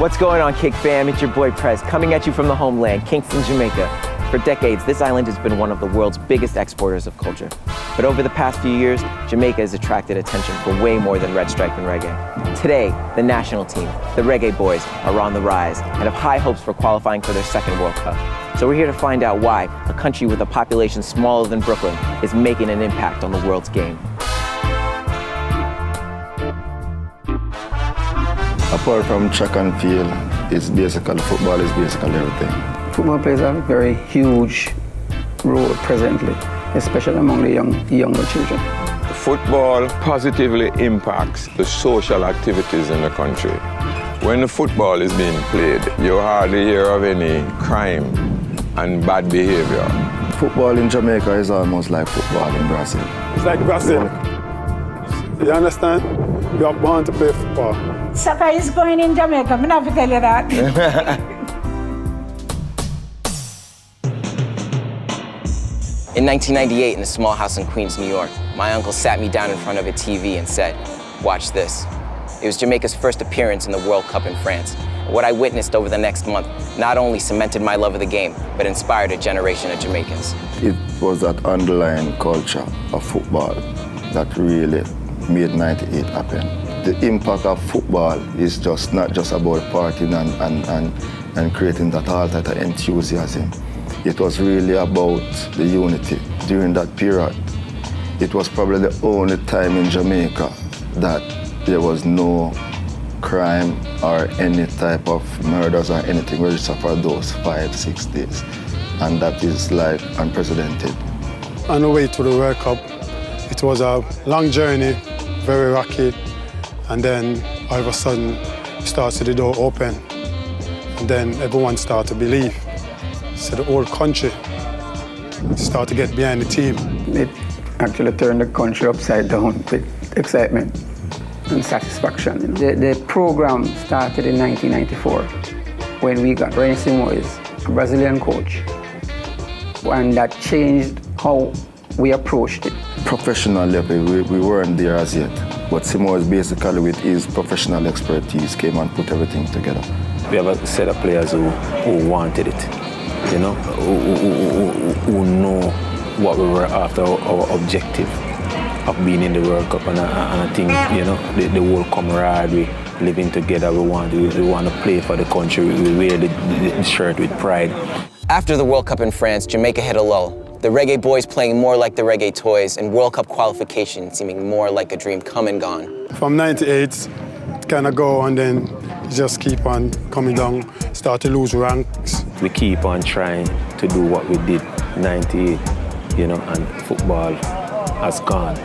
What's going on, Kick fam? It's your boy Prez, coming at you from the homeland, Kingston, Jamaica. For decades, this island has been one of the world's biggest exporters of culture. But over the past few years, Jamaica has attracted attention for way more than red stripe and reggae. Today, the national team, the Reggae Boyz, are on the rise and have high hopes for qualifying for their second World Cup. So we're here to find out why a country with a population smaller than Brooklyn is making an impact on the world's game. Apart from track and field, it's basically football is basically everything. Football plays a very huge role presently, especially among the younger children. Football positively impacts the social activities in the country. When the football is being played, you hardly hear of any crime and bad behavior. Football in Jamaica is almost like football in Brazil. It's like Brazil. You understand? You are born to play football. Soccer is going in Jamaica, I'm not tell you that. In 1998, in a small house in Queens, New York, my uncle sat me down in front of a TV and said, "Watch this." It was Jamaica's first appearance in the World Cup in France. What I witnessed over the next month not only cemented my love of the game, but inspired a generation of Jamaicans. It was that underlying culture of football that really made 98 happen. The impact of football is just not just about partying and creating that all type of enthusiasm. It was really about the unity during that period. It was probably the only time in Jamaica that there was no crime or any type of murders or anything registered for those 5-6 days. And that is like unprecedented. On the way to the World Cup, it was a long journey, very rocky. And then all of a sudden, you start to see the door open. And then everyone started to believe. So the whole country started to get behind the team. It actually turned the country upside down with excitement and satisfaction. The program started in 1994 when we got Reggae Boyz, a Brazilian coach. And that changed how we approached it. Professional level, we weren't there as yet. But Simo's basically with his professional expertise came and put everything together. We have a set of players who wanted it, you know, who know what we were after, our objective of being in the World Cup. And I think, you know, the whole camaraderie, living together, we want to play for the country. We wear the shirt with pride. After the World Cup in France, Jamaica hit a lull. The Reggae Boyz playing more like the Reggae Toys and World Cup qualification seeming more like a dream come and gone. From 98, it kind of go and then you just keep on coming down, start to lose ranks. We keep on trying to do what we did 98, you know, and football has gone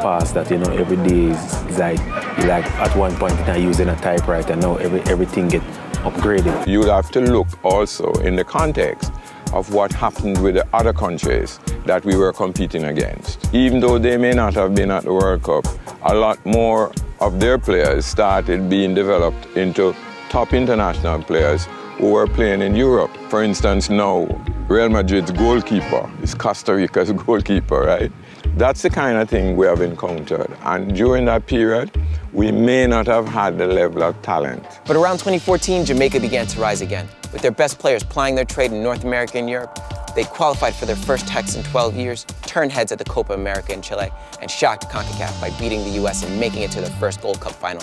past that, you know, every day is like at one point in time using a typewriter, now everything get upgraded. You have to look also in the context of what happened with the other countries that we were competing against. Even though they may not have been at the World Cup, a lot more of their players started being developed into top international players who were playing in Europe. For instance, now, Real Madrid's goalkeeper is Costa Rica's goalkeeper, right? That's the kind of thing we have encountered. And during that period, we may not have had the level of talent. But around 2014, Jamaica began to rise again. With their best players plying their trade in North America and Europe, they qualified for their first Hex in 12 years, turned heads at the Copa America in Chile, and shocked CONCACAF by beating the US and making it to their first Gold Cup final.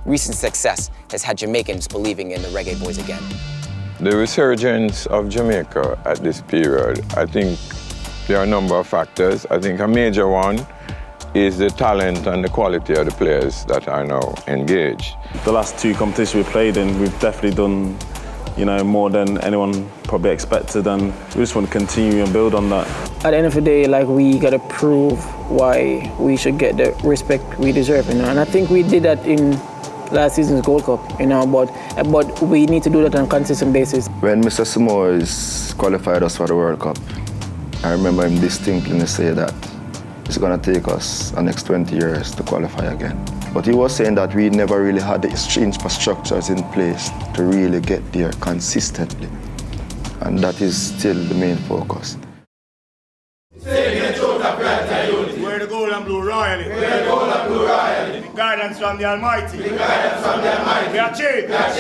Recent success has had Jamaicans believing in the Reggae Boyz again. The resurgence of Jamaica at this period, I think there are a number of factors. I think a major one is the talent and the quality of the players that are now engaged. The last two competitions we played in, we've definitely done, you know, more than anyone probably expected, and we just want to continue and build on that. At the end of the day, like, we gotta prove why we should get the respect we deserve, you know, and I think we did that in last season's Gold Cup, you know, but we need to do that on a consistent basis. When Mr. Simo's qualified us for the World Cup, I remember him distinctly say that it's gonna take us the next 20 years to qualify again. But he was saying that we never really had the infrastructures in place to really get there consistently. And that is still the main focus. We're the gold and blue royally. We're the gold and blue royally. Guidance from the Almighty. We achieve. Have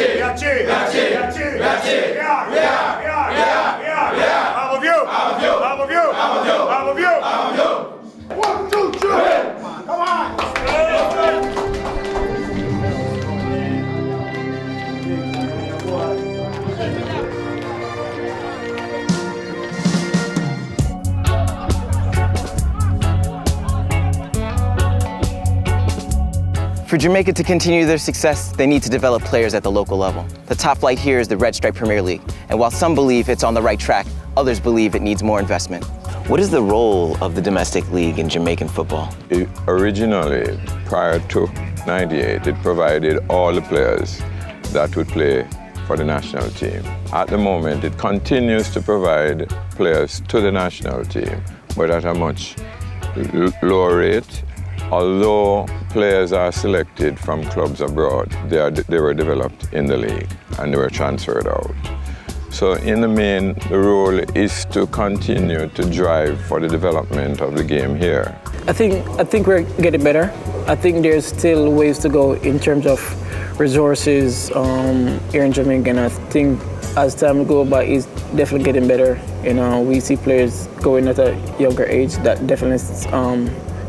a view. 1, 2, 3. Come on. For Jamaica to continue their success, they need to develop players at the local level. The top flight here is the Red Stripe Premier League, and while some believe it's on the right track, others believe it needs more investment. What is the role of the domestic league in Jamaican football? Originally, prior to '98, it provided all the players that would play for the national team. At the moment, it continues to provide players to the national team, but at a much lower rate. Although players are selected from clubs abroad, they were developed in the league and they were transferred out. So in the main, the role is to continue to drive for the development of the game here. I think we're getting better. I think there's still ways to go in terms of resources here in Jamaica, and I think as time goes by, it's definitely getting better. You know, we see players going at a younger age. That definitely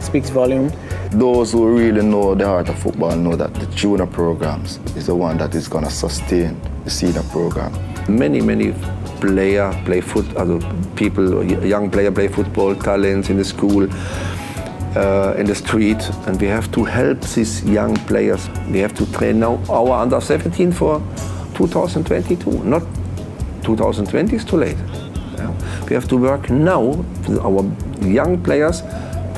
speaks volume. Those who really know the heart of football know that the junior programs is the one that is going to sustain the senior program. Many players play football, young players play football, talents in the school, in the street, and we have to help these young players. We have to train now our under 17 for 2022, not 2020 is too late. We have to work now with our young players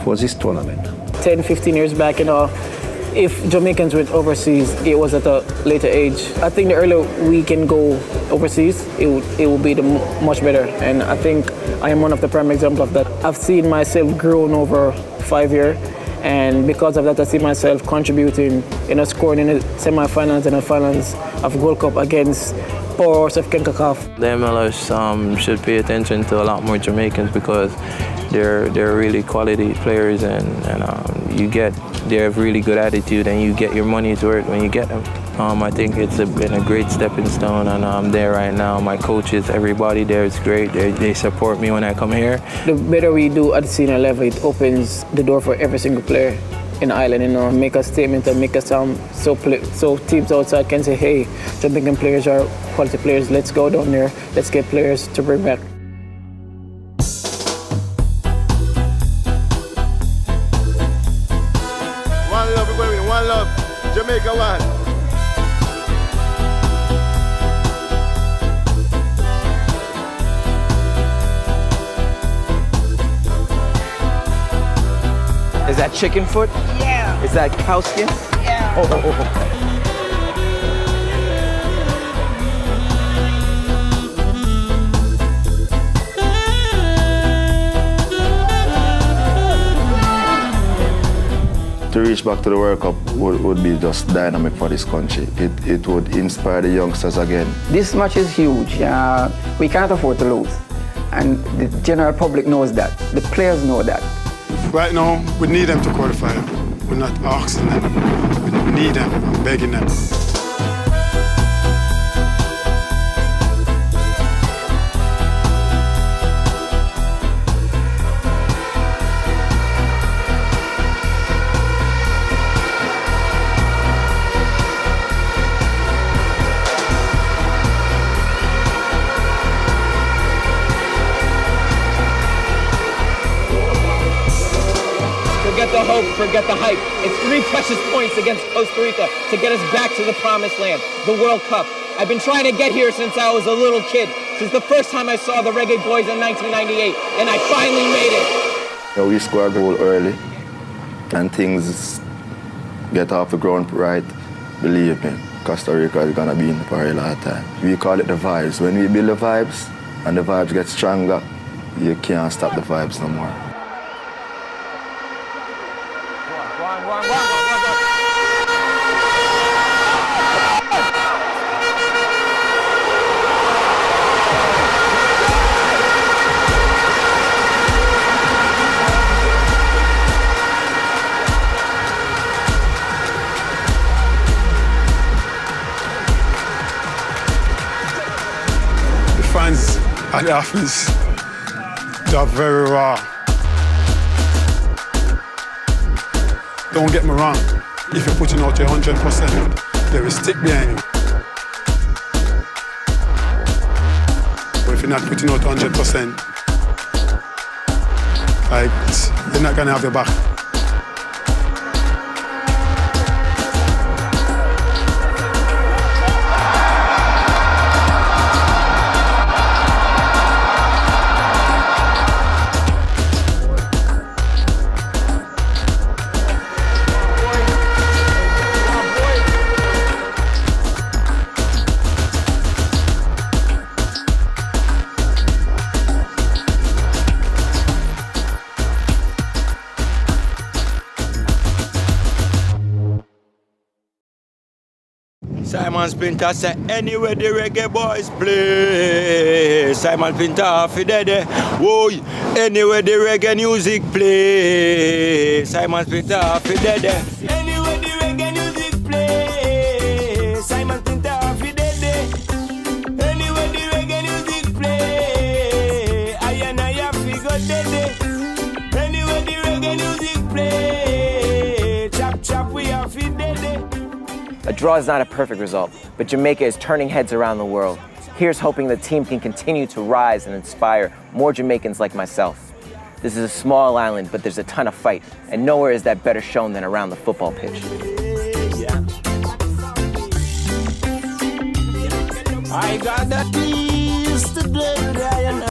for this tournament. 10, 15 years back, if Jamaicans went overseas, it was at a later age. I think the earlier we can go overseas, it will be much better. And I think I am one of the prime examples of that. I've seen myself grown over 5 years, and because of that, I see myself contributing, scoring in the semi-finals and the finals of Gold Cup against powers of CONCACAF. The MLS should pay attention to a lot more Jamaicans because they're really quality players, and they have really good attitude, and you get your money's worth when you get them. I think it's been a great stepping stone, and I'm there right now. My coaches, everybody there is great. They support me when I come here. The better we do at the senior level, it opens the door for every single player in the island, make a statement and make a sound so teams outside can say, hey, Jamaican players are quality players, let's go down there, let's get players to bring back. One love, everybody, one love. Jamaica one. Is that chicken foot? Yeah. Is that cow skin? Yeah. Oh. To reach back to the World Cup would be just dynamic for this country. It would inspire the youngsters again. This match is huge. We can't afford to lose. And the general public knows that. The players know that. Right now, we need them to qualify. We're not asking them. We need them. I'm begging them. Forget the hope, forget the hype. It's 3 precious points against Costa Rica to get us back to the promised land, the World Cup. I've been trying to get here since I was a little kid, since the first time I saw the Reggae Boyz in 1998, and I finally made it. We score a goal early, and things get off the ground right. Believe me, Costa Rica is gonna be in for a lot of time. We call it the vibes. When we build the vibes, and the vibes get stronger, you can't stop the vibes no more. at the office, they're very raw. Don't get me wrong, if you're putting out your 100%, they will stick behind you. But if you're not putting out 100%, like, they're not gonna have your back. Simon Spinter say anywhere the Reggae Boys play. Simon Spinter fi dead. Whoa, anywhere the reggae music play. Simon Spinter fi dead. Anywhere the reggae music play. Simon Spinter fi dead. Anywhere the reggae music play. I and I fi go dead. Anywhere the reggae music play. Chop chop we are fi dead. A draw is not a perfect result, but Jamaica is turning heads around the world. Here's hoping the team can continue to rise and inspire more Jamaicans like myself. This is a small island, but there's a ton of fight, and nowhere is that better shown than around the football pitch. I got the keys to